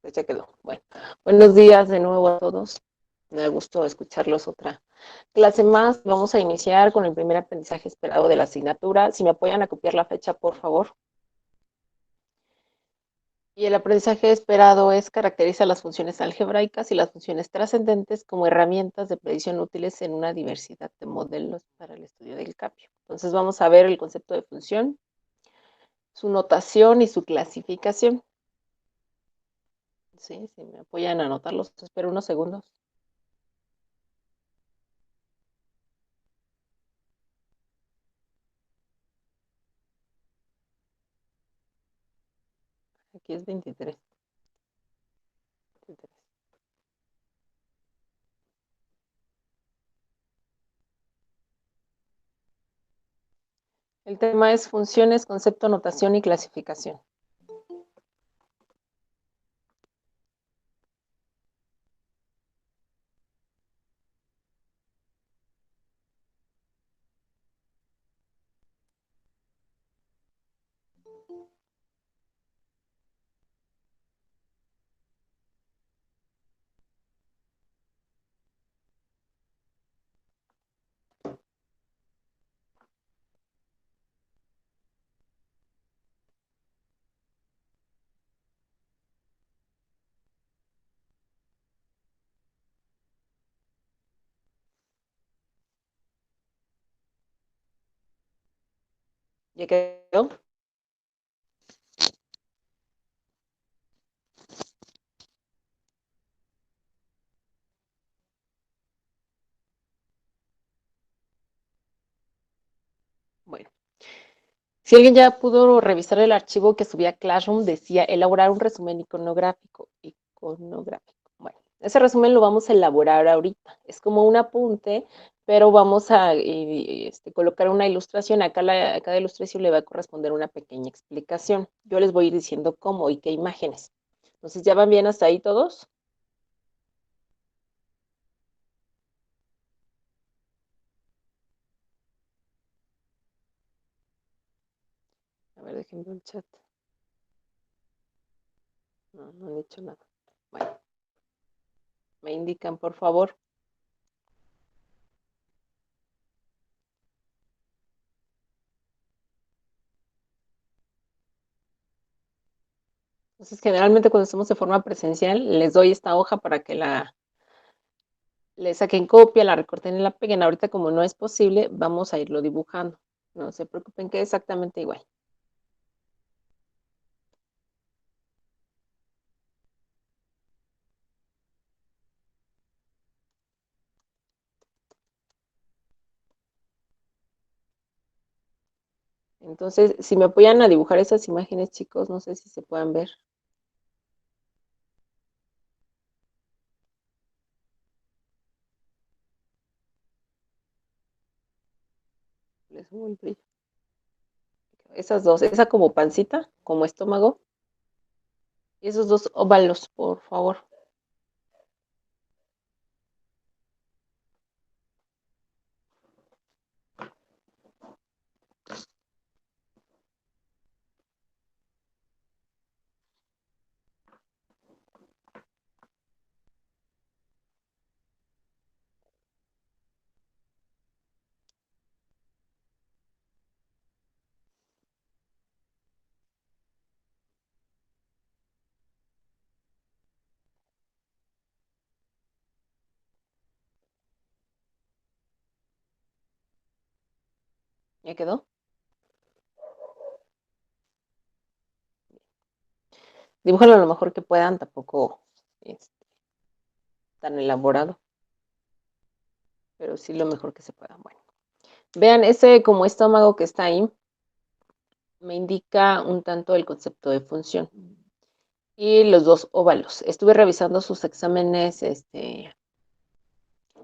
Pues ya quedó. Bueno, buenos días de nuevo a todos. Me da gusto escucharlos otra clase más. Vamos a iniciar con el primer aprendizaje esperado de la asignatura. Si me apoyan a copiar la fecha, por favor. Y el aprendizaje esperado es caracteriza las funciones algebraicas y las funciones trascendentes como herramientas de predicción útiles en una diversidad de modelos para el estudio del cambio. Entonces vamos a ver el concepto de función, su notación y su clasificación. Sí, si me apoyan a anotarlos, espero unos segundos. Aquí es 23. El tema es funciones, concepto, notación y clasificación. ¿Ya quedó? Bueno, si alguien ya pudo revisar el archivo que subí a Classroom, decía elaborar un resumen iconográfico. Bueno, ese resumen lo vamos a elaborar ahorita. Es como un apunte, pero vamos a colocar una ilustración. Acá a cada ilustración le va a corresponder una pequeña explicación. Yo les voy a ir diciendo cómo y qué imágenes. Entonces, ¿ya van bien hasta ahí todos? A ver, déjenme el chat. No, no han dicho nada. Bueno, me indican, por favor. Entonces, generalmente cuando estamos de forma presencial, les doy esta hoja para que le saquen copia, la recorten y la peguen. Ahorita, como no es posible, vamos a irlo dibujando. No se preocupen, que es exactamente igual. Entonces, si me apoyan a dibujar esas imágenes, chicos, no sé si se puedan ver. Les subo el brillo. Esas dos, esa como pancita, como estómago, y esos dos óvalos, por favor. ¿Ya quedó? Dibújalo lo mejor que puedan, tampoco es tan elaborado, pero sí lo mejor que se pueda. Bueno, vean ese como estómago que está ahí, me indica un tanto el concepto de función. Y los dos óvalos. Estuve revisando sus exámenes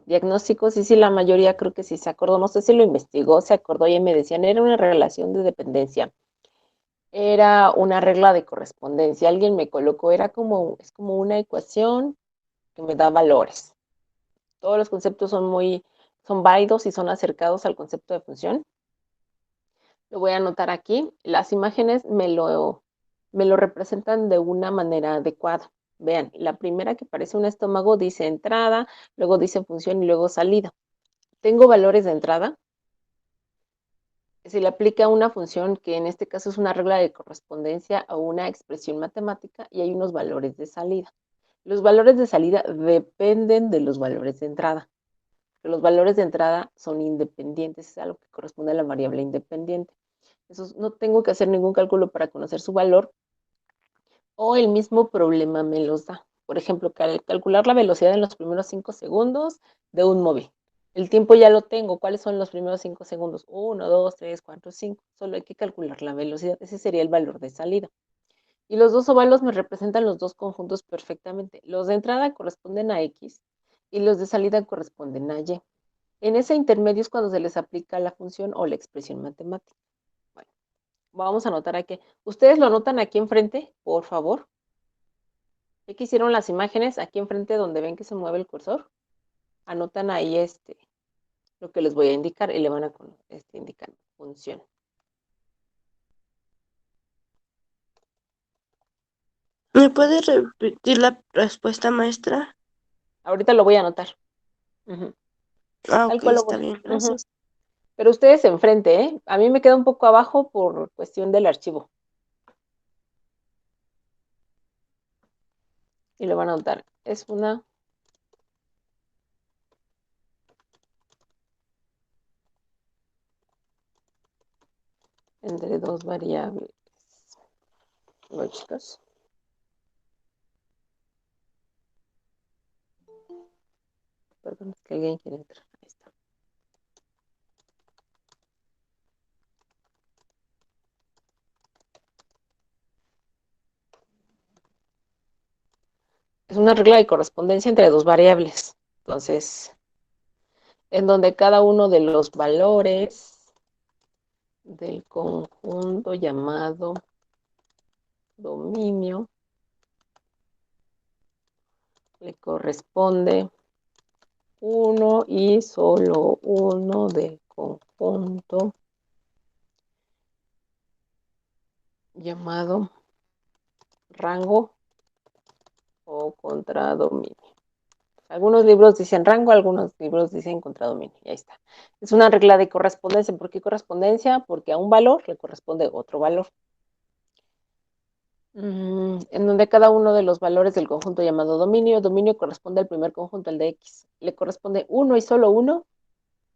diagnósticos y sí, la mayoría creo que sí se acordó. No sé si lo investigó, se acordó y me decían, era una relación de dependencia. Era una regla de correspondencia. Alguien me colocó, es como una ecuación que me da valores. Todos los conceptos son válidos y son acercados al concepto de función. Lo voy a anotar aquí. Las imágenes me lo representan de una manera adecuada. Vean, la primera que parece un estómago dice entrada, luego dice función y luego salida. Tengo valores de entrada. Se le aplica una función que en este caso es una regla de correspondencia o una expresión matemática y hay unos valores de salida. Los valores de salida dependen de los valores de entrada. Los valores de entrada son independientes, es algo que corresponde a la variable independiente. Eso no tengo que hacer ningún cálculo para conocer su valor o el mismo problema me los da. Por ejemplo, calcular la velocidad en los primeros 5 segundos de un móvil. El tiempo ya lo tengo. ¿Cuáles son los primeros 5 segundos? 1, 2, 3, 4, 5. Solo hay que calcular la velocidad. Ese sería el valor de salida. Y los dos óvalos me representan los dos conjuntos perfectamente. Los de entrada corresponden a X y los de salida corresponden a Y. En ese intermedio es cuando se les aplica la función o la expresión matemática. Bueno, vamos a anotar aquí. ¿Ustedes lo anotan aquí enfrente, por favor? Ya que hicieron las imágenes aquí enfrente donde ven que se mueve el cursor, anotan ahí lo que les voy a indicar y le van a indicar función. ¿Me puede repetir la respuesta, maestra? Ahorita lo voy a anotar. Uh-huh. Ah, Tal ok, cual lo está voy. bien, Uh-huh. gracias. Pero ustedes enfrente, ¿eh? A mí me queda un poco abajo por cuestión del archivo. Y lo van a anotar. Es una entre dos variables. Bueno, chicos. Perdón, es que alguien quiere entrar. Ahí está. Es una regla de correspondencia entre dos variables. Entonces, en donde cada uno de los valores del conjunto llamado dominio le corresponde uno y solo uno del conjunto llamado rango o contradominio. Algunos libros dicen rango, algunos libros dicen contradominio. Y ahí está. Es una regla de correspondencia. ¿Por qué correspondencia? Porque a un valor le corresponde otro valor. En donde cada uno de los valores del conjunto llamado dominio corresponde al primer conjunto, el de X. Le corresponde uno y solo uno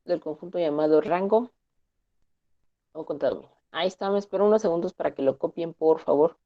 del conjunto llamado rango o contradominio. Ahí está, me espero unos segundos para que lo copien, por favor.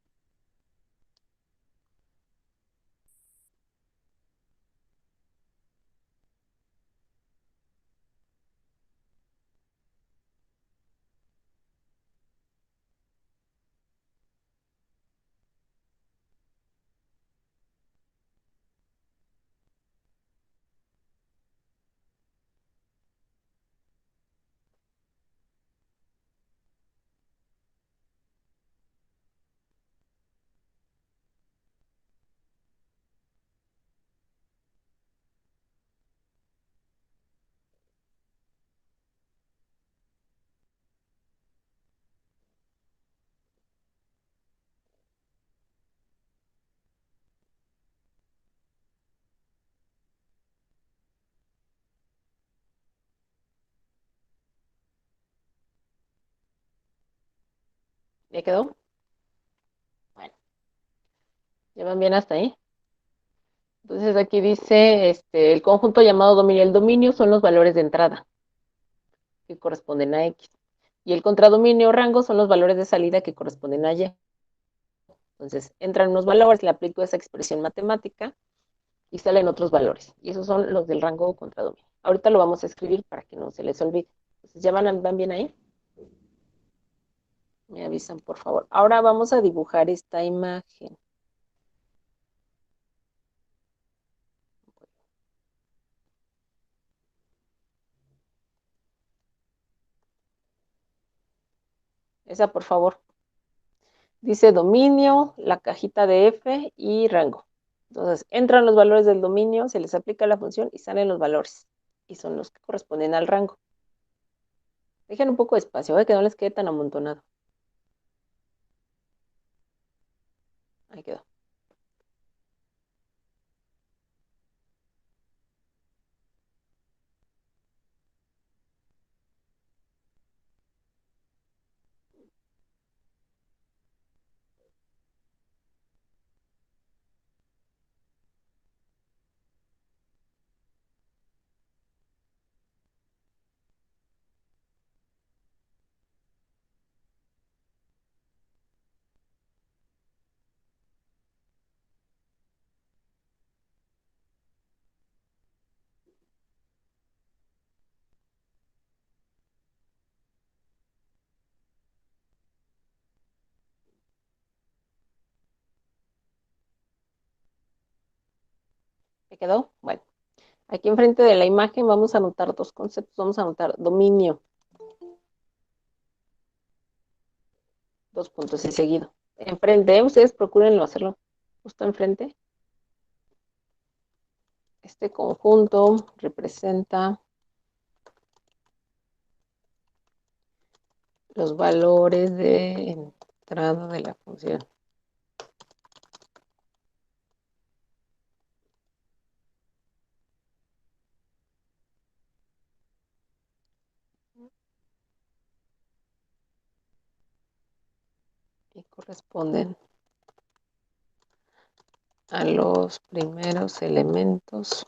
¿Ya quedó? Bueno, ¿ya van bien hasta ahí? Entonces aquí dice el conjunto llamado dominio. El dominio son los valores de entrada que corresponden a X. Y el contradominio rango son los valores de salida que corresponden a Y. Entonces entran unos valores, le aplico esa expresión matemática y salen otros valores. Y esos son los del rango contradominio. Ahorita lo vamos a escribir para que no se les olvide. Entonces, ¿ya van bien ahí? Me avisan, por favor. Ahora vamos a dibujar esta imagen. Esa, por favor. Dice dominio, la cajita de F y rango. Entonces, entran los valores del dominio, se les aplica la función y salen los valores. Y son los que corresponden al rango. Dejen un poco de espacio, que no les quede tan amontonado. Ahí quedó. quedó? Bueno, aquí enfrente de la imagen vamos a anotar dos conceptos. Vamos a anotar dominio, dos puntos y seguido. Enfrente, ustedes procúrenlo hacerlo justo enfrente. Este conjunto representa los valores de entrada de la función. Y corresponden a los primeros elementos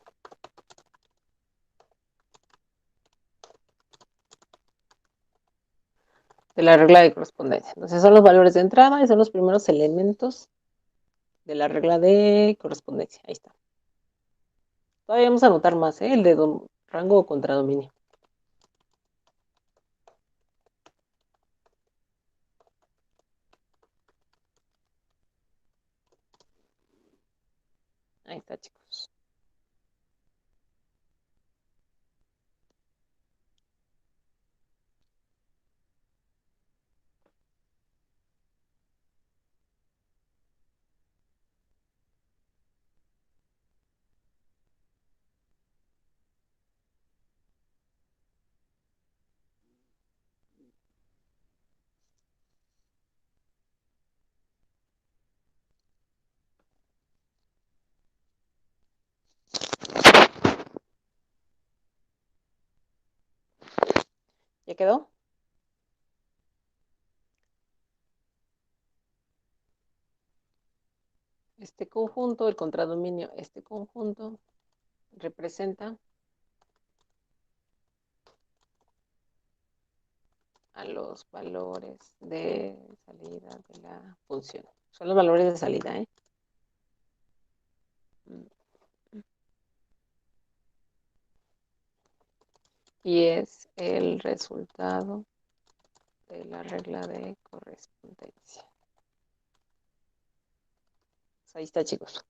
de la regla de correspondencia. Entonces son los valores de entrada y son los primeros elementos de la regla de correspondencia. Ahí está. Todavía vamos a anotar más, ¿eh? El de rango contra dominio. Ahí está, chicos. ¿Ya quedó? Este conjunto, el contradominio, este conjunto representa a los valores de salida de la función. Son los valores de salida, ¿eh? Y es el resultado de la regla de correspondencia. Pues ahí está, chicos.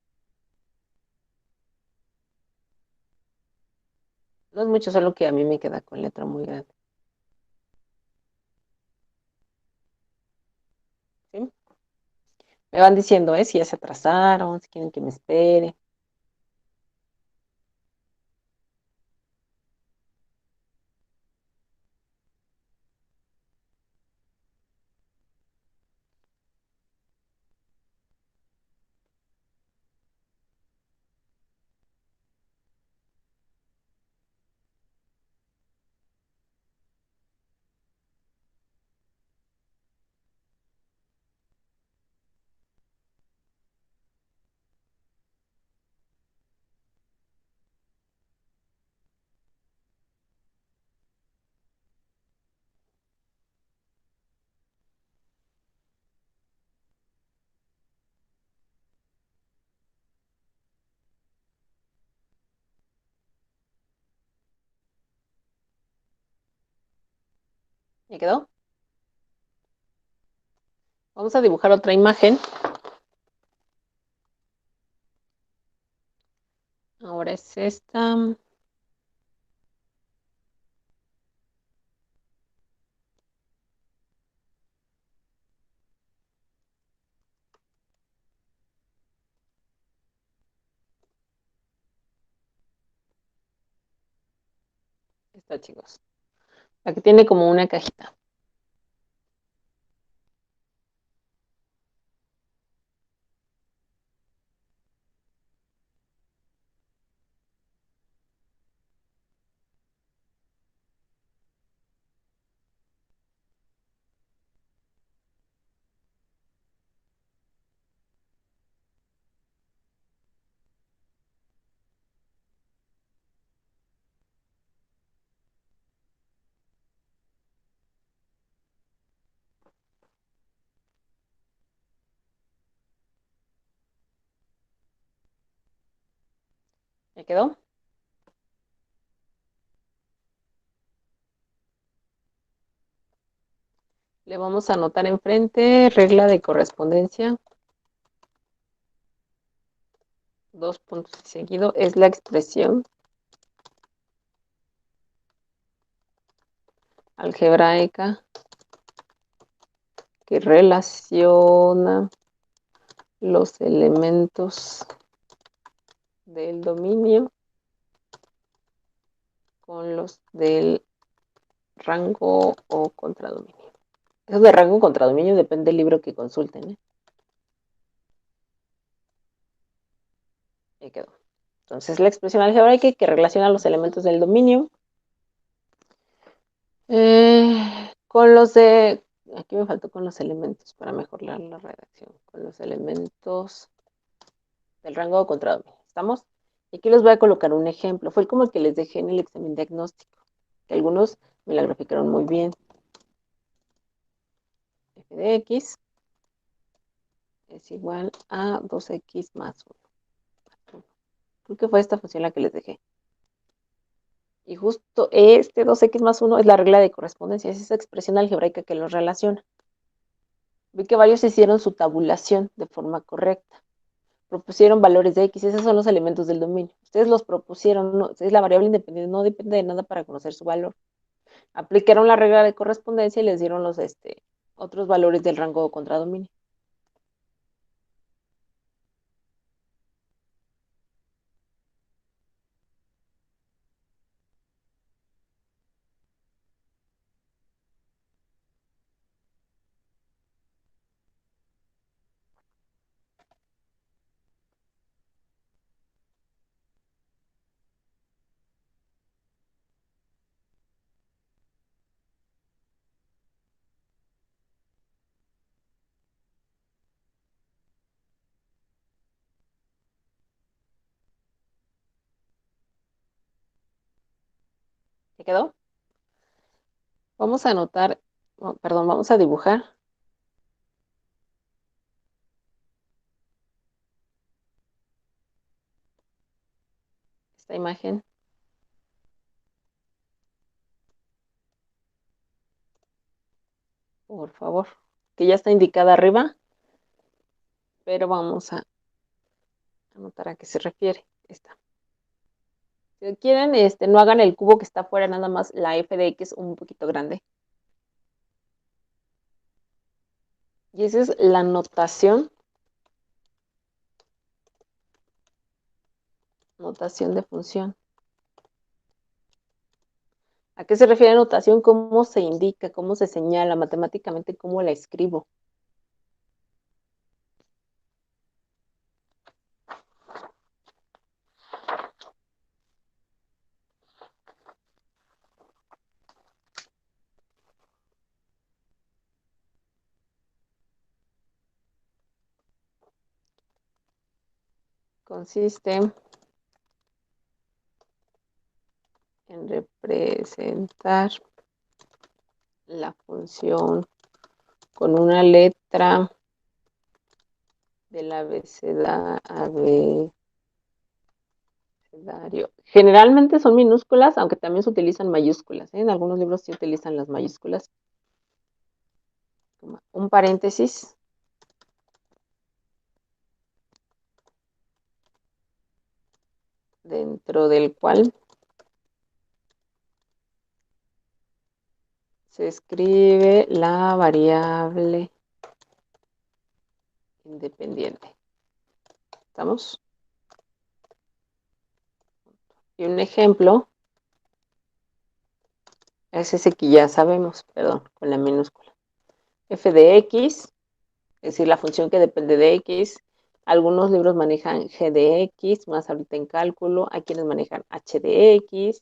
No es mucho, solo que a mí me queda con letra muy grande. ¿Sí? Me van diciendo, si ya se atrasaron, si quieren que me espere. ¿Me quedó? Vamos a dibujar otra imagen. Ahora es esta. Esta, chicos. La que tiene como una cajita. ¿Me quedó? Le vamos a anotar enfrente regla de correspondencia. dos puntos y seguido, es la expresión algebraica que relaciona los elementos del dominio con los del rango o contradominio. Eso de rango o contradominio depende del libro que consulten, ¿eh? Ahí quedó. Entonces, la expresión algebraica que relaciona los elementos del dominio con los de... Aquí me faltó con los elementos para mejorar la redacción. Con los elementos del rango o contradominio. ¿Estamos? Y aquí les voy a colocar un ejemplo. Fue como el que les dejé en el examen diagnóstico, que algunos me la graficaron muy bien. F de X es igual a 2X más 1. Creo que fue esta función la que les dejé. Y justo este 2X más 1 es la regla de correspondencia, es esa expresión algebraica que los relaciona. Vi que varios hicieron su tabulación de forma correcta. Propusieron valores de X, esos son los elementos del dominio. Ustedes los propusieron, no, es la variable independiente, no depende de nada para conocer su valor. Aplicaron la regla de correspondencia y les dieron los otros valores del rango o contradominio. ¿Te quedó? Vamos a anotar, oh, perdón, vamos a dibujar esta imagen, por favor, que ya está indicada arriba, pero vamos a anotar a qué se refiere esta. Si quieren, no hagan el cubo que está afuera, nada más la f de x un poquito grande. Y esa es la notación de función. ¿A qué se refiere notación? ¿Cómo se indica? ¿Cómo se señala? Matemáticamente, ¿cómo la escribo? Consiste en representar la función con una letra del abecedario. Generalmente son minúsculas, aunque también se utilizan mayúsculas, ¿eh? En algunos libros sí utilizan las mayúsculas. Un paréntesis dentro del cual se escribe la variable independiente. ¿Estamos? Y un ejemplo es ese que ya sabemos, perdón, con la minúscula. F de X, es decir, la función que depende de X. Algunos libros manejan G de X, más ahorita en cálculo. Hay quienes manejan H de X.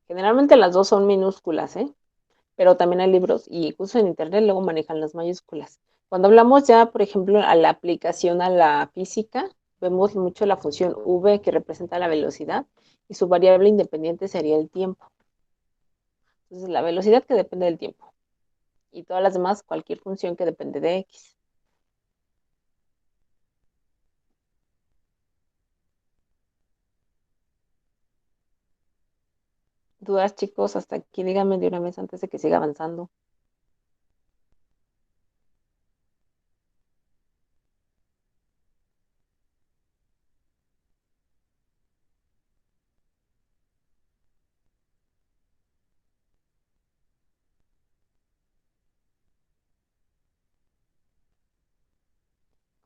Generalmente las dos son minúsculas, ¿eh? Pero también hay libros y incluso en internet luego manejan las mayúsculas. Cuando hablamos ya, por ejemplo, a la aplicación a la física, vemos mucho la función v que representa la velocidad y su variable independiente sería el tiempo. Entonces, la velocidad que depende del tiempo y todas las demás, cualquier función que depende de x. ¿Dudas, chicos? Hasta aquí díganme de una vez antes de que siga avanzando.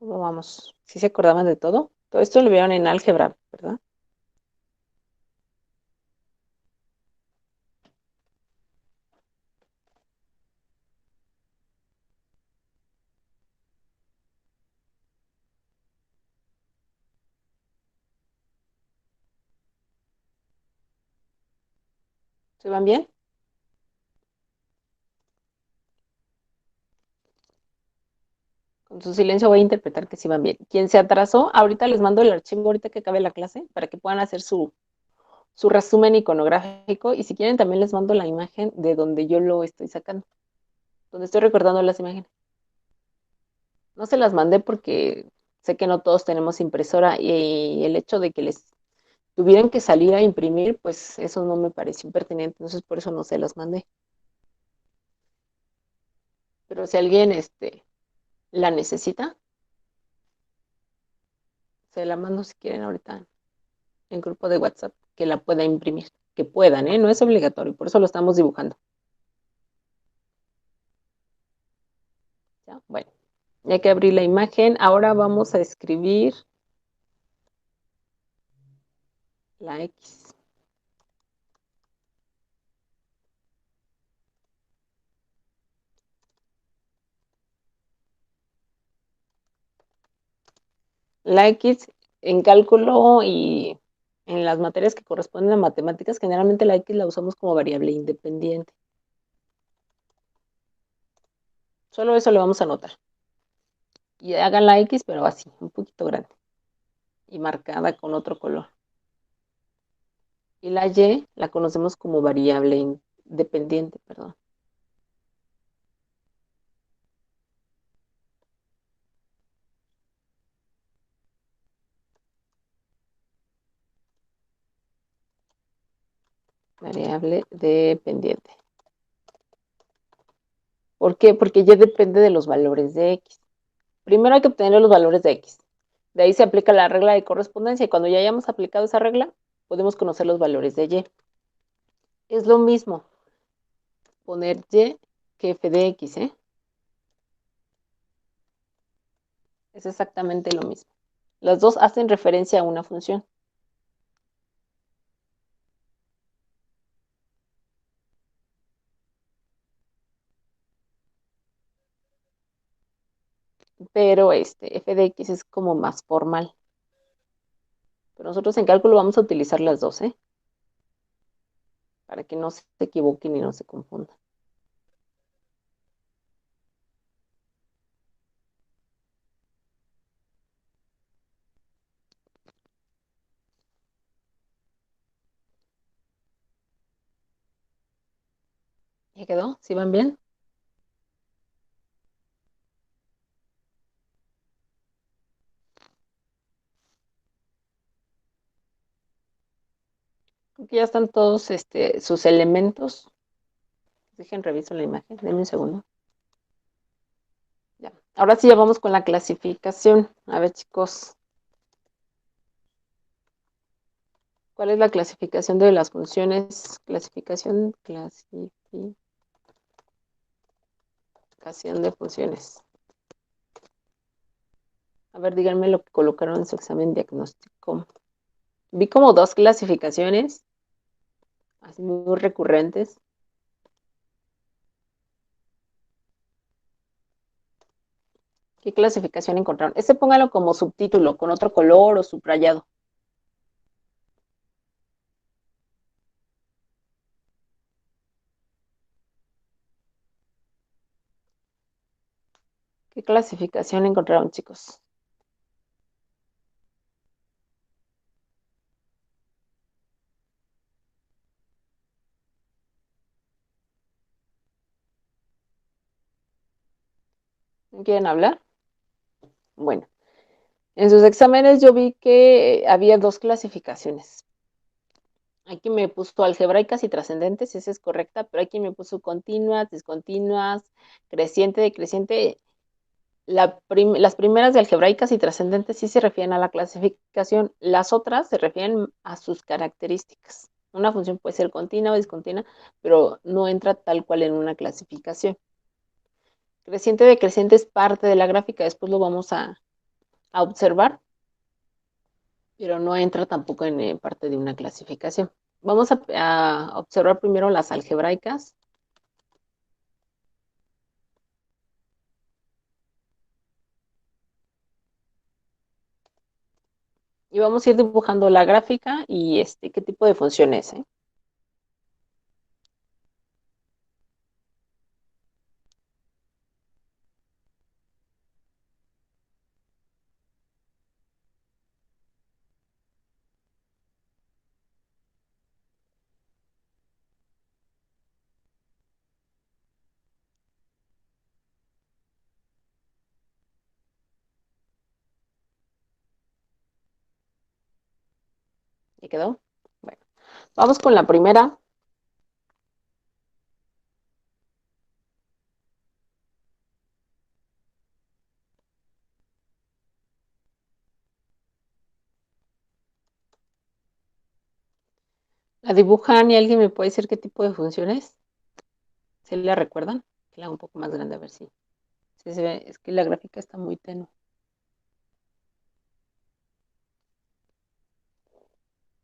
¿Cómo vamos? ¿Sí se acordaban de todo? Todo esto lo vieron en álgebra, ¿verdad? ¿Se van bien? Con su silencio voy a interpretar que sí van bien. Quien se atrasó, ahorita les mando el archivo ahorita que acabe la clase para que puedan hacer su resumen iconográfico y si quieren también les mando la imagen de donde yo lo estoy sacando, donde estoy recordando las imágenes. No se las mandé porque sé que no todos tenemos impresora y el hecho de que les tuvieran que salir a imprimir, pues eso no me pareció pertinente, entonces por eso no se las mandé. Pero si alguien la necesita, se la mando si quieren ahorita en grupo de WhatsApp que la pueda imprimir, que puedan, ¿eh? No es obligatorio, por eso lo estamos dibujando. ¿Ya? Bueno, ya que abrí la imagen, ahora vamos a escribir la X. La X en cálculo y en las materias que corresponden a matemáticas, generalmente la X la usamos como variable independiente. Solo eso le vamos a anotar. Y hagan la X, pero así, un poquito grande y marcada con otro color. Y la Y la conocemos como variable independiente, perdón. Variable dependiente. ¿Por qué? Porque Y depende de los valores de X. Primero hay que obtener los valores de X. De ahí se aplica la regla de correspondencia y cuando ya hayamos aplicado esa regla, podemos conocer los valores de Y. Es lo mismo poner Y que f de X, ¿eh? Es exactamente lo mismo. Las dos hacen referencia a una función. Pero f de X es como más formal. Pero nosotros en cálculo vamos a utilizar las dos, ¿eh? Para que no se equivoquen y no se confundan. ¿Ya quedó? ¿Sí van bien? Aquí ya están todos sus elementos. Dejen reviso la imagen, denme un segundo. Ya. Ahora sí ya vamos con la clasificación. A ver, chicos, ¿cuál es la clasificación de las funciones? Clasificación de funciones. A ver, díganme lo que colocaron en su examen diagnóstico. Vi como dos clasificaciones, así muy recurrentes. ¿Qué clasificación encontraron? Póngalo como subtítulo, con otro color o subrayado. ¿Qué clasificación encontraron, chicos? ¿No quieren hablar? Bueno, en sus exámenes yo vi que había dos clasificaciones. Aquí me puso algebraicas y trascendentes, esa es correcta, pero aquí me puso continuas, discontinuas, creciente, decreciente. Las primeras de algebraicas y trascendentes sí se refieren a la clasificación, las otras se refieren a sus características. Una función puede ser continua o discontinua, pero no entra tal cual en una clasificación. Creciente decreciente es parte de la gráfica, después lo vamos a a observar, pero no entra tampoco en parte de una clasificación. Vamos a observar primero las algebraicas. Y vamos a ir dibujando la gráfica y qué tipo de funciones, ¿eh? ¿Ya quedó? Bueno, vamos con la primera. La dibujan y alguien me puede decir qué tipo de funciones. ¿Se la recuerdan? Que la hago un poco más grande a ver si se ve. Es que la gráfica está muy tenue.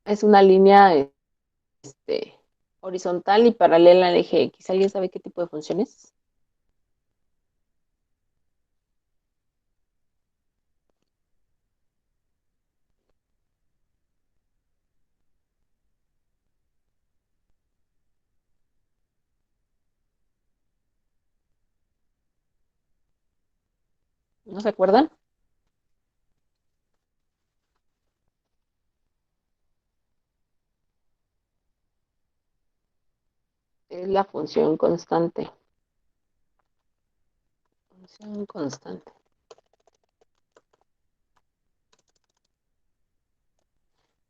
Es una línea horizontal y paralela al eje X. ¿Alguien sabe qué tipo de funciones? ¿No se acuerdan? Es la función constante. Función constante.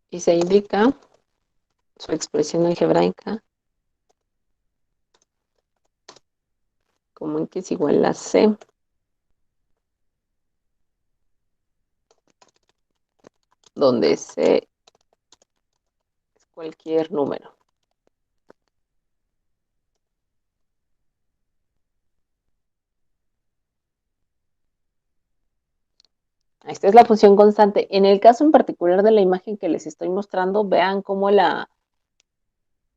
Y se indica su expresión algebraica como X igual a C, donde C es cualquier número. Esta es la función constante. En el caso en particular de la imagen que les estoy mostrando, vean cómo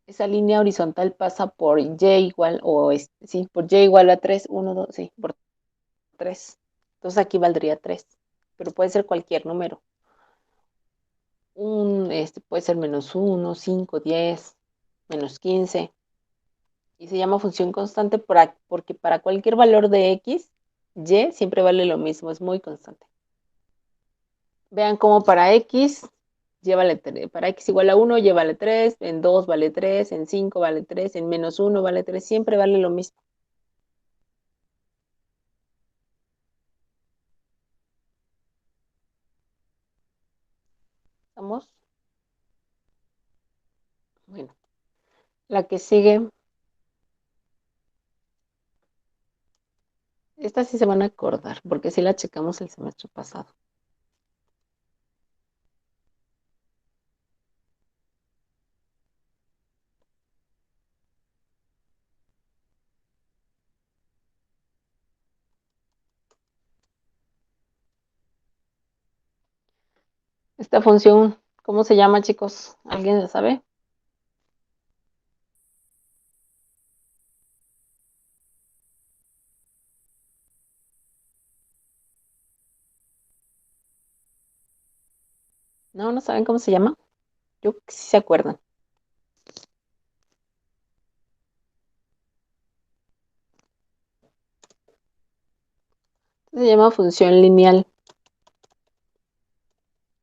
esa línea horizontal pasa por y igual, sí, por y igual a 3, 1, 2, sí, por 3. Entonces aquí valdría 3, pero puede ser cualquier número. Puede ser -1, 5, 10, -15. Y se llama función constante porque para cualquier valor de x, y siempre vale lo mismo, es muy constante. Vean cómo para x igual a 1, llévale 3, en 2 vale 3, en 5 vale 3, en -1 vale 3, siempre vale lo mismo. ¿Estamos? Bueno, la que sigue, esta sí se van a acordar, porque sí la checamos el semestre pasado. Esta función, ¿cómo se llama, chicos? ¿Alguien la sabe? ¿No? ¿No saben cómo se llama? Yo creo que sí se acuerdan. Se llama función lineal.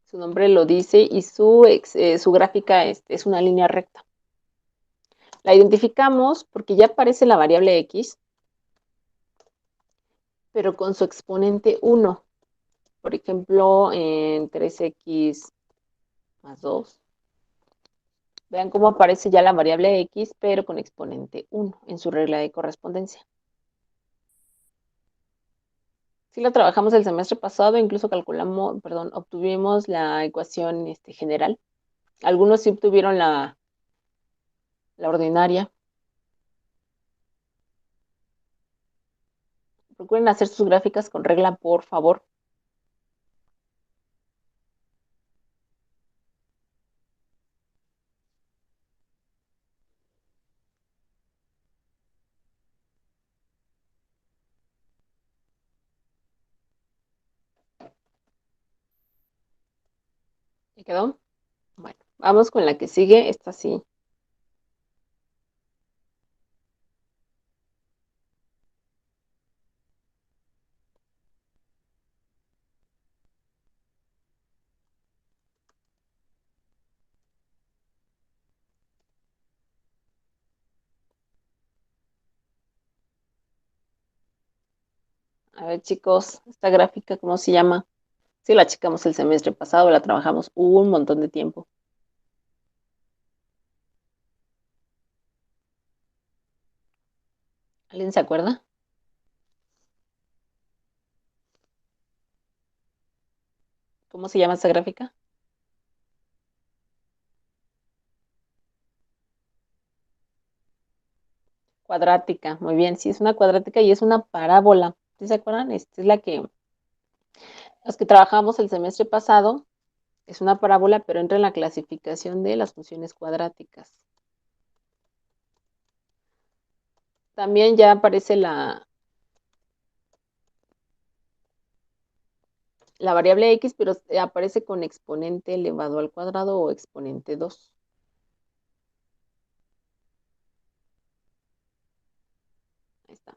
Su nombre lo dice y su gráfica es una línea recta. La identificamos porque ya aparece la variable x, pero con su exponente 1. Por ejemplo, en 3x más 2. Vean cómo aparece ya la variable x, pero con exponente 1 en su regla de correspondencia. Sí la trabajamos el semestre pasado, incluso obtuvimos la ecuación general. Algunos sí obtuvieron la ordinaria. Procuren hacer sus gráficas con regla, por favor. ¿Me quedó? Bueno, vamos con la que sigue. Esta sí. A ver, chicos, esta gráfica, ¿cómo se llama? Sí, la checamos el semestre pasado, la trabajamos un montón de tiempo. ¿Alguien se acuerda? ¿Cómo se llama esta gráfica? Cuadrática, muy bien, sí, es una cuadrática y es una parábola. ¿Sí se acuerdan? Esta es las que trabajamos el semestre pasado, es una parábola, pero entra en la clasificación de las funciones cuadráticas. También ya aparece la variable x, pero aparece con exponente elevado al cuadrado o exponente 2. Ahí está.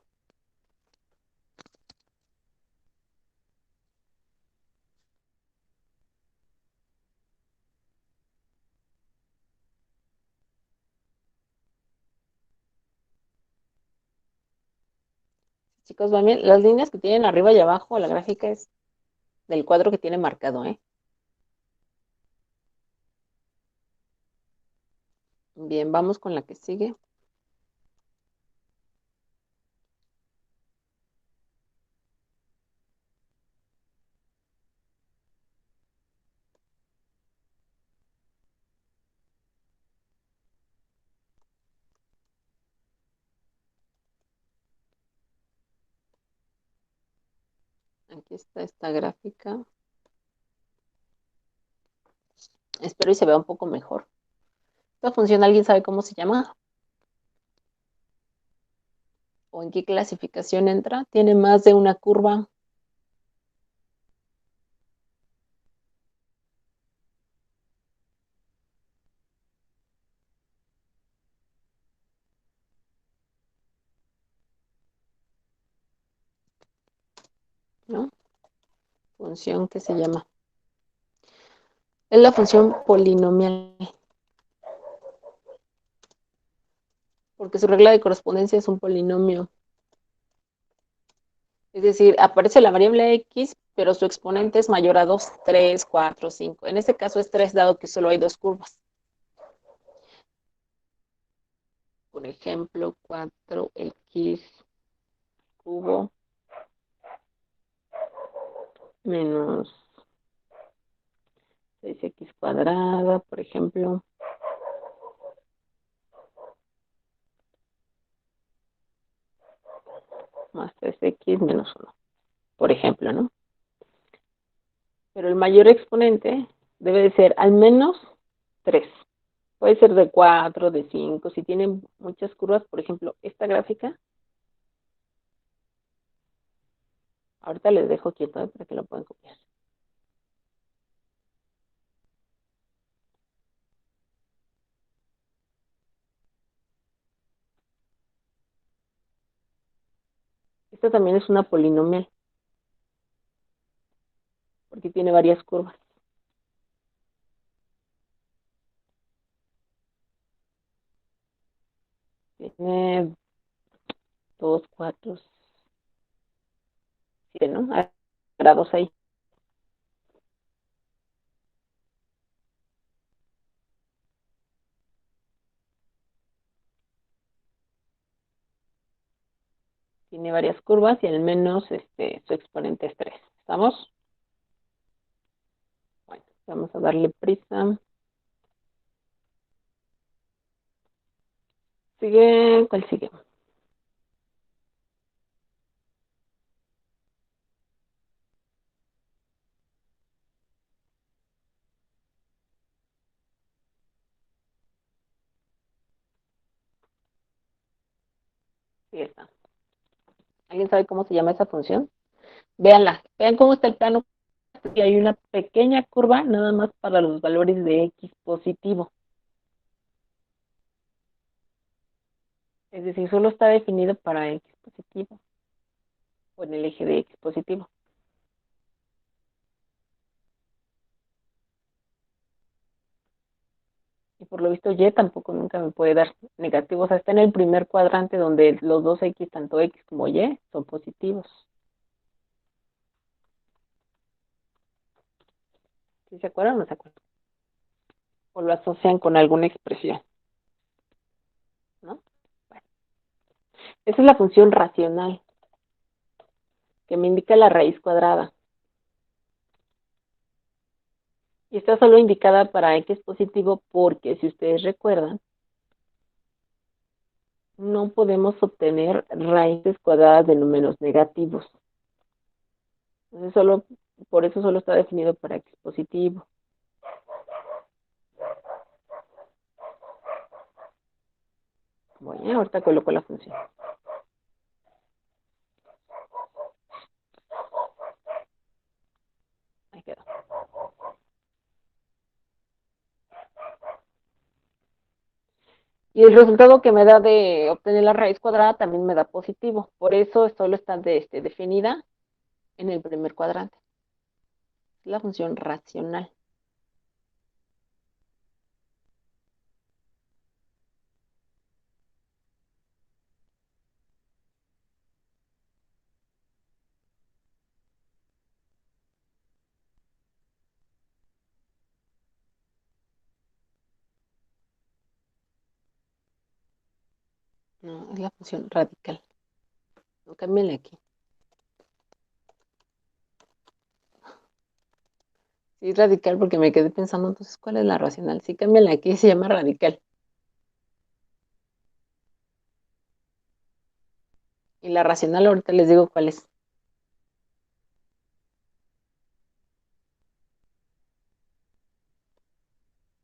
Chicos, van bien. Las líneas que tienen arriba y abajo, la gráfica es del cuadro que tiene marcado, ¿eh? Bien, vamos con la que sigue. Aquí está esta gráfica. Espero y se vea un poco mejor. Esta función, ¿alguien sabe cómo se llama? ¿O en qué clasificación entra? Tiene más de una curva, ¿no? Función que se llama. Es la función polinomial, porque su regla de correspondencia es un polinomio. Es decir, aparece la variable x, pero su exponente es mayor a 2, 3, 4, 5. En este caso es 3, dado que solo hay dos curvas. Por ejemplo, 4x cubo menos 6x cuadrada, por ejemplo, más 3x menos 1, por ejemplo, ¿no? Pero el mayor exponente debe de ser al menos 3. Puede ser de 4, de 5. Si tienen muchas curvas, por ejemplo, esta gráfica, ahorita les dejo quieto para que lo puedan copiar. Esta también es una polinomial, porque tiene varias curvas. Tiene 2, 4, 7, ¿no? Grados ahí. Tiene varias curvas y al menos su exponente es 3. ¿Estamos? Bueno, vamos a darle prisa. Sigue, ¿cuál sigue? Sí, está. ¿Alguien sabe cómo se llama esa función? Véanla, vean cómo está el plano y hay una pequeña curva nada más para los valores de x positivo. Es decir, solo está definido para x positivo o en el eje de x positivo. Y por lo visto y tampoco nunca me puede dar negativo. O sea, está en el primer cuadrante donde los dos x, tanto x como y, son positivos. ¿Sí se acuerdan o no se acuerdan? O lo asocian con alguna expresión, ¿no? Bueno, esa es la función racional, que me indica la raíz cuadrada. Y está solo indicada para x positivo porque, si ustedes recuerdan, no podemos obtener raíces cuadradas de números negativos. Entonces, por eso solo está definido para x positivo. Bueno, ahorita coloco la función. Ahí quedó. Y el resultado que me da de obtener la raíz cuadrada también me da positivo. Por eso solo está definida en el primer cuadrante. Es la función racional. No, es la función radical. No, cámbiale aquí. Sí, radical porque me quedé pensando, entonces, ¿cuál es la racional? Sí, cámbiale aquí, se llama radical. Y la racional ahorita les digo cuál es.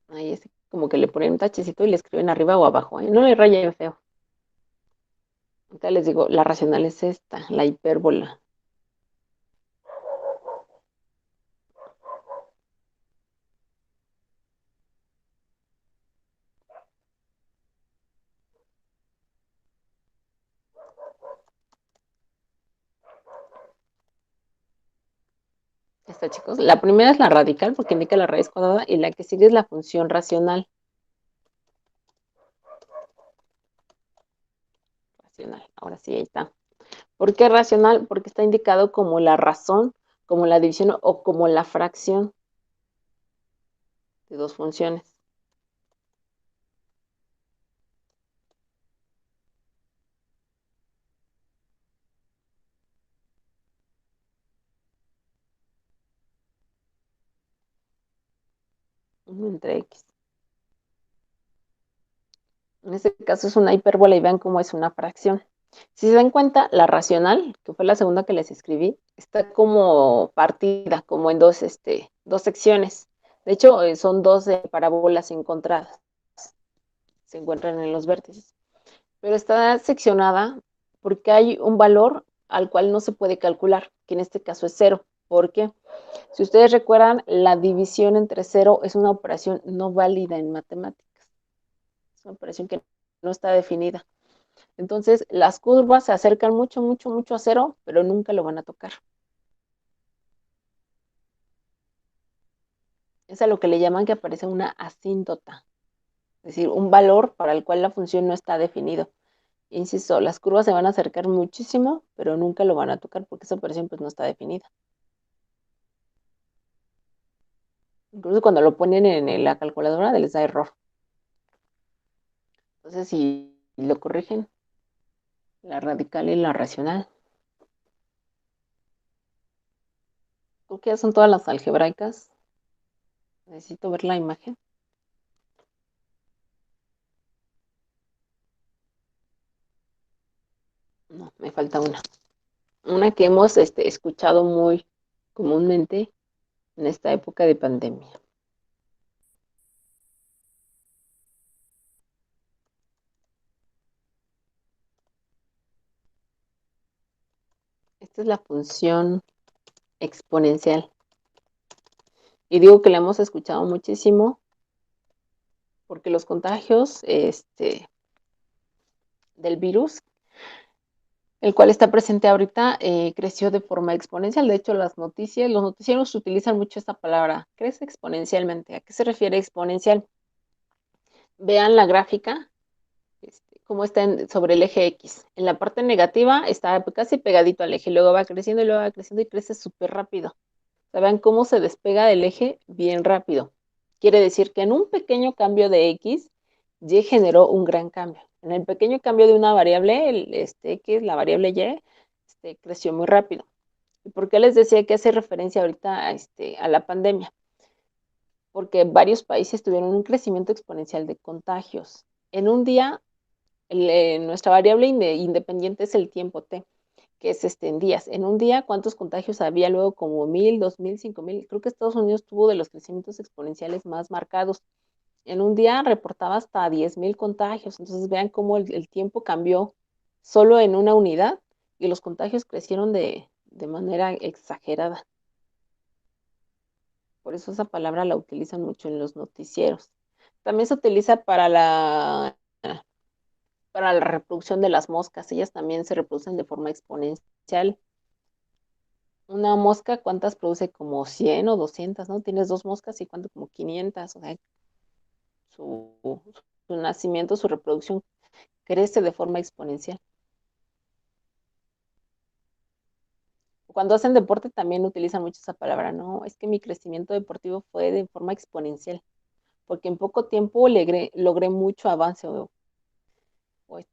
Ahí es como que le ponen un tachecito y le escriben arriba o abajo. ¿Eh? No le rayen feo. Ahorita les digo, la racional es esta, la hipérbola. Esta, chicos. La primera es la radical porque indica la raíz cuadrada y la que sigue es la función racional. Racional. Ahora sí, ahí está. ¿Por qué racional? Porque está indicado como la razón, como la división o como la fracción de dos funciones. Uno entre x. En este caso es una hipérbola y vean cómo es una fracción. Si se dan cuenta, la racional, que fue la segunda que les escribí, está como partida, como en dos secciones. De hecho, son dos parábolas encontradas. Se encuentran en los vértices. Pero está seccionada porque hay un valor al cual no se puede calcular, que en este caso es cero. ¿Por qué? Si ustedes recuerdan, la división entre cero es una operación no válida en matemáticas. Es una operación que no está definida. Entonces, las curvas se acercan mucho, mucho, mucho a cero, pero nunca lo van a tocar. Es a lo que le llaman que aparece una asíntota, es decir, un valor para el cual la función no está definido. Insisto, las curvas se van a acercar muchísimo, pero nunca lo van a tocar porque esa operación pues no está definida. Incluso cuando lo ponen en la calculadora les da error. Entonces, si lo corrigen, la radical y la racional. Creo que ya son todas las algebraicas. Necesito ver la imagen. No, me falta una. Una que hemos escuchado muy comúnmente en esta época de pandemia. Esta es la función exponencial. Y digo que la hemos escuchado muchísimo porque los contagios del virus, el cual está presente ahorita, creció de forma exponencial. De hecho, los noticieros utilizan mucho esta palabra, crece exponencialmente. ¿A qué se refiere exponencial? Vean la gráfica, cómo está sobre el eje X. En la parte negativa está casi pegadito al eje, luego va creciendo y luego va creciendo y crece súper rápido. O sea, vean cómo se despega del eje bien rápido. Quiere decir que en un pequeño cambio de X, Y generó un gran cambio. En el pequeño cambio de una variable, X, la variable Y, creció muy rápido. ¿Y por qué les decía que hace referencia ahorita a la pandemia? Porque varios países tuvieron un crecimiento exponencial de contagios. En un día, nuestra variable independiente es el tiempo T, que es en días. En un día, ¿cuántos contagios había? Luego como 1000, 2000, 5000. Creo que Estados Unidos tuvo de los crecimientos exponenciales más marcados. En un día reportaba hasta 10,000 contagios. Entonces vean cómo el tiempo cambió solo en una unidad y los contagios crecieron de manera exagerada. Por eso esa palabra la utilizan mucho en los noticieros. También se utiliza para la reproducción de las moscas. Ellas también se reproducen de forma exponencial. Una mosca, ¿cuántas produce? Como 100 o 200, ¿no? Tienes dos moscas y cuánto, como 500. O sea, su, su nacimiento, su reproducción crece de forma exponencial. Cuando hacen deporte también utilizan mucho esa palabra, ¿no? Es que mi crecimiento deportivo fue de forma exponencial, porque en poco tiempo logré mucho avance o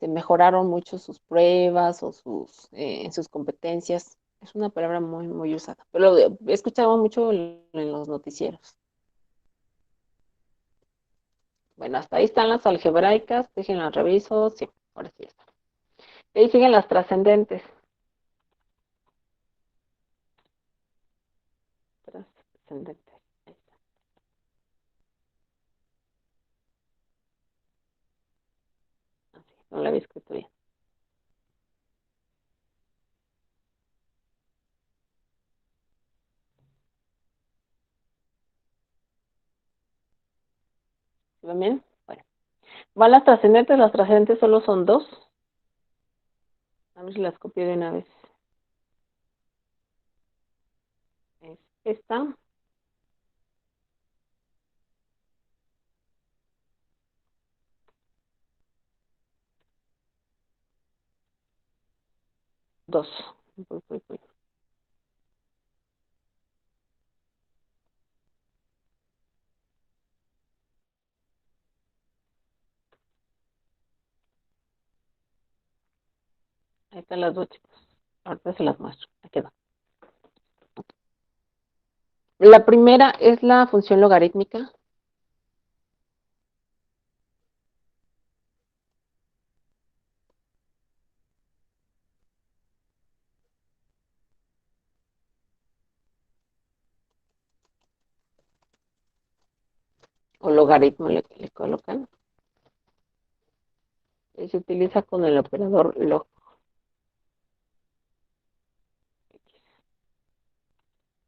mejoraron mucho sus pruebas o en sus competencias. Es una palabra muy, muy usada, pero lo he escuchado mucho en los noticieros. Bueno, hasta ahí están las algebraicas, déjenlas reviso, sí, ahora sí está. Y ahí siguen las trascendentes. Trascendentes, ahí está. Así, no la había escrito bien. ¿Sí ven bien? Bueno, van las trascendentes solo son dos. A ver si las copio de una vez. Es esta, dos. Ahí están las dos, chicos. Ahorita se las muestro. Aquí va. La primera es la función logarítmica. O logaritmo le colocan. Y se utiliza con el operador log.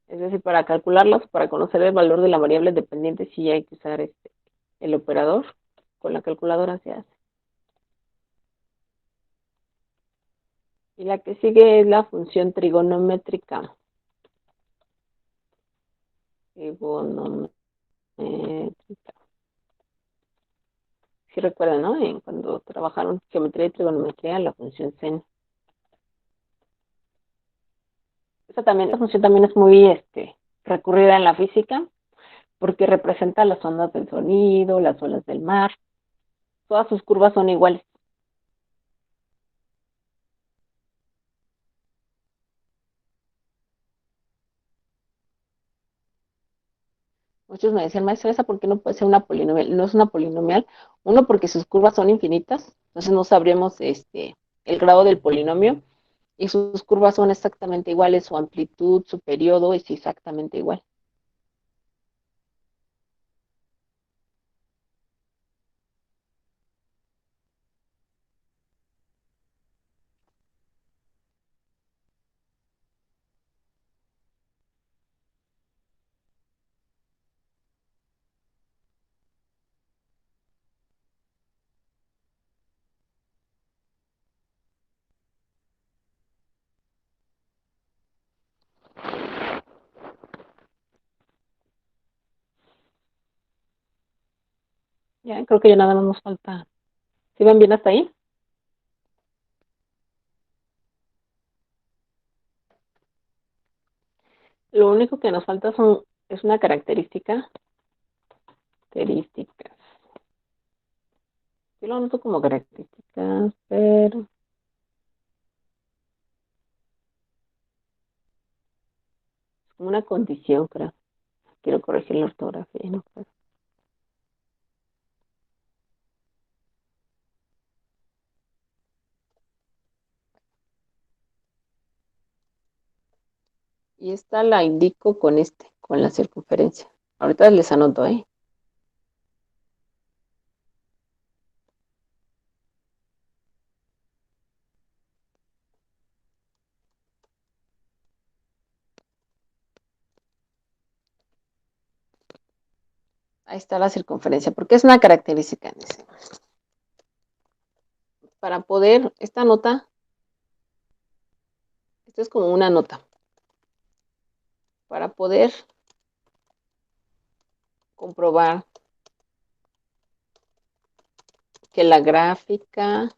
Es decir, para calcularlas, para conocer el valor de la variable dependiente, sí hay que usar el operador. Con la calculadora se hace. Y la que sigue es la función trigonométrica. Trigonométrica. Si recuerdan, ¿no? Cuando trabajaron geometría y trigonometría, la función sen. Esta función también es muy recurrida en la física porque representa las ondas del sonido, las olas del mar. Todas sus curvas son iguales. Muchos me decían, maestra, ¿esa por qué no puede ser una polinomial? No es una polinomial. Uno, porque sus curvas son infinitas, entonces no sabríamos el grado del polinomio. Y sus curvas son exactamente iguales, su amplitud, su periodo es exactamente igual. Ya, creo que ya nada más nos falta. ¿Sí van bien hasta ahí? Lo único que nos falta es una característica. Características. Yo lo anoto como características, pero es como una condición, creo. Quiero corregir la ortografía, ¿no? Y esta la indico con la circunferencia. Ahorita les anoto, ¿eh? Ahí está la circunferencia, porque es una característica. Dice. Para poder, esta nota, esto es como una nota. Para poder comprobar que la gráfica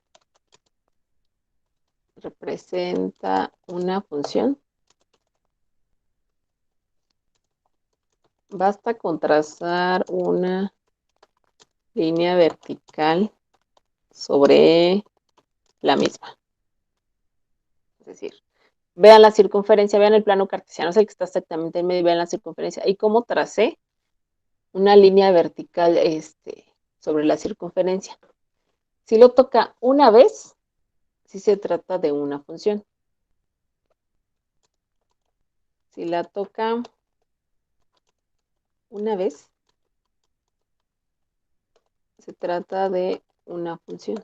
representa una función, basta con trazar una línea vertical sobre la misma. Es decir, vean la circunferencia, vean el plano cartesiano, es el que está exactamente en medio, vean la circunferencia. Y cómo tracé una línea vertical sobre la circunferencia. Si lo toca una vez, si se trata de una función. Si la toca una vez, se trata de una función.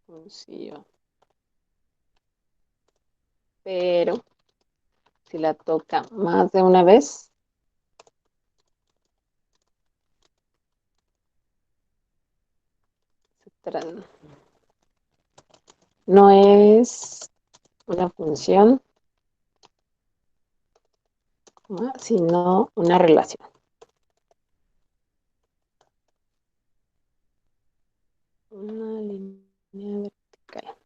Función. Pero si la toca más de una vez, no es una función, sino una relación. Una línea vertical.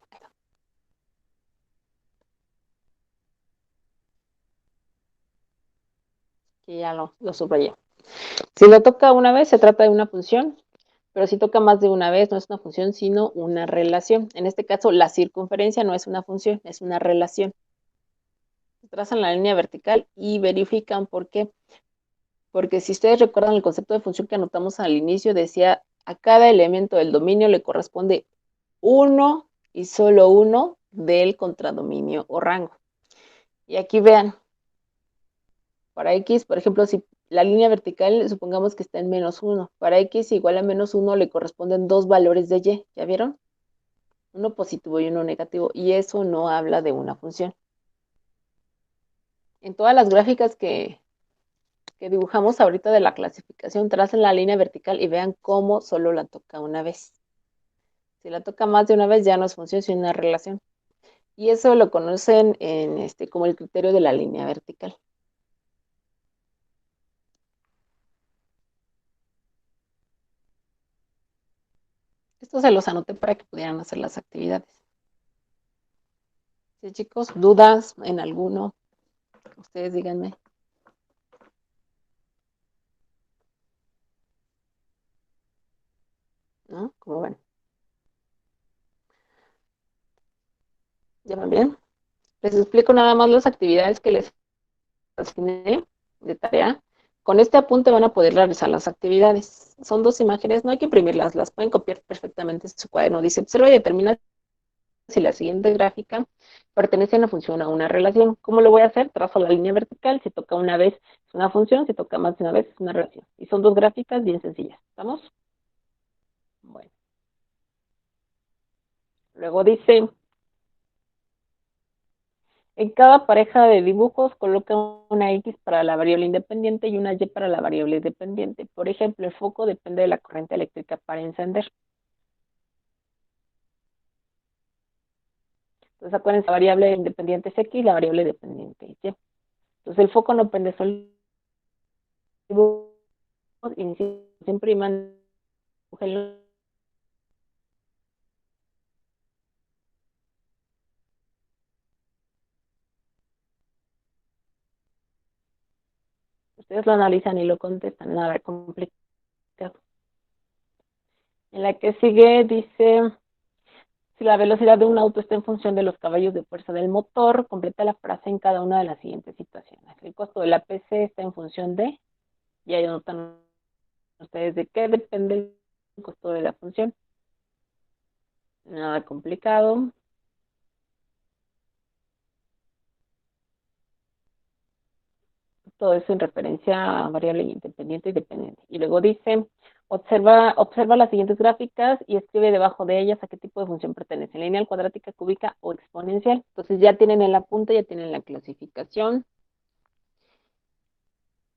Que ya lo subrayé. Si lo toca una vez, se trata de una función, pero si toca más de una vez, no es una función, sino una relación. En este caso, la circunferencia no es una función, es una relación. Trazan la línea vertical y verifican por qué. Porque si ustedes recuerdan el concepto de función que anotamos al inicio, decía a cada elemento del dominio le corresponde uno y solo uno del contradominio o rango. Y aquí vean, para X, por ejemplo, si la línea vertical supongamos que está en -1, para X igual a -1 le corresponden dos valores de Y, ¿ya vieron? Uno positivo y uno negativo, y eso no habla de una función. En todas las gráficas que dibujamos ahorita de la clasificación, tracen la línea vertical y vean cómo solo la toca una vez. Si la toca más de una vez ya no es función, sino una relación. Y eso lo conocen como el criterio de la línea vertical. Esto se los anoté para que pudieran hacer las actividades. Sí, chicos, ¿dudas en alguno? Ustedes díganme. ¿No? ¿Cómo ven? ¿Ya van bien? Les explico nada más las actividades que les asigné de tarea. Con este apunte van a poder realizar las actividades. Son dos imágenes, no hay que imprimirlas, las pueden copiar perfectamente en su cuaderno. Dice, observa y determina si la siguiente gráfica pertenece a una función o a una relación. ¿Cómo lo voy a hacer? Trazo la línea vertical, si toca una vez es una función, si toca más de una vez es una relación. Y son dos gráficas bien sencillas. ¿Estamos? Bueno. Luego dice, en cada pareja de dibujos coloca una X para la variable independiente y una Y para la variable dependiente. Por ejemplo, el foco depende de la corriente eléctrica para encender. Entonces, acuérdense, la variable independiente es X y la variable dependiente es Y. Entonces, el foco no prende solo iniciamos, siempre impriman, dibújenlo. Ustedes lo analizan y lo contestan, nada complicado. En la que sigue dice, si la velocidad de un auto está en función de los caballos de fuerza del motor, completa la frase en cada una de las siguientes situaciones. El costo de la PC está en función de, y ahí anotan ustedes de qué depende el costo de la función. Nada complicado. Todo eso en referencia a variable independiente y dependiente. Y luego dice, observa las siguientes gráficas y escribe debajo de ellas a qué tipo de función pertenece, lineal, cuadrática, cúbica o exponencial. Entonces ya tienen el apunte, ya tienen la clasificación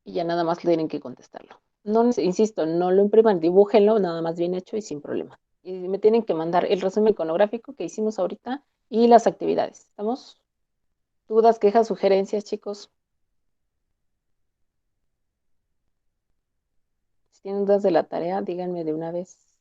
y ya nada más tienen que contestarlo. No, insisto, no lo impriman, dibújenlo, nada más bien hecho y sin problema. Y me tienen que mandar el resumen iconográfico que hicimos ahorita y las actividades. ¿Estamos? ¿Dudas, quejas, sugerencias, chicos? Si tienen dudas de la tarea, díganme de una vez.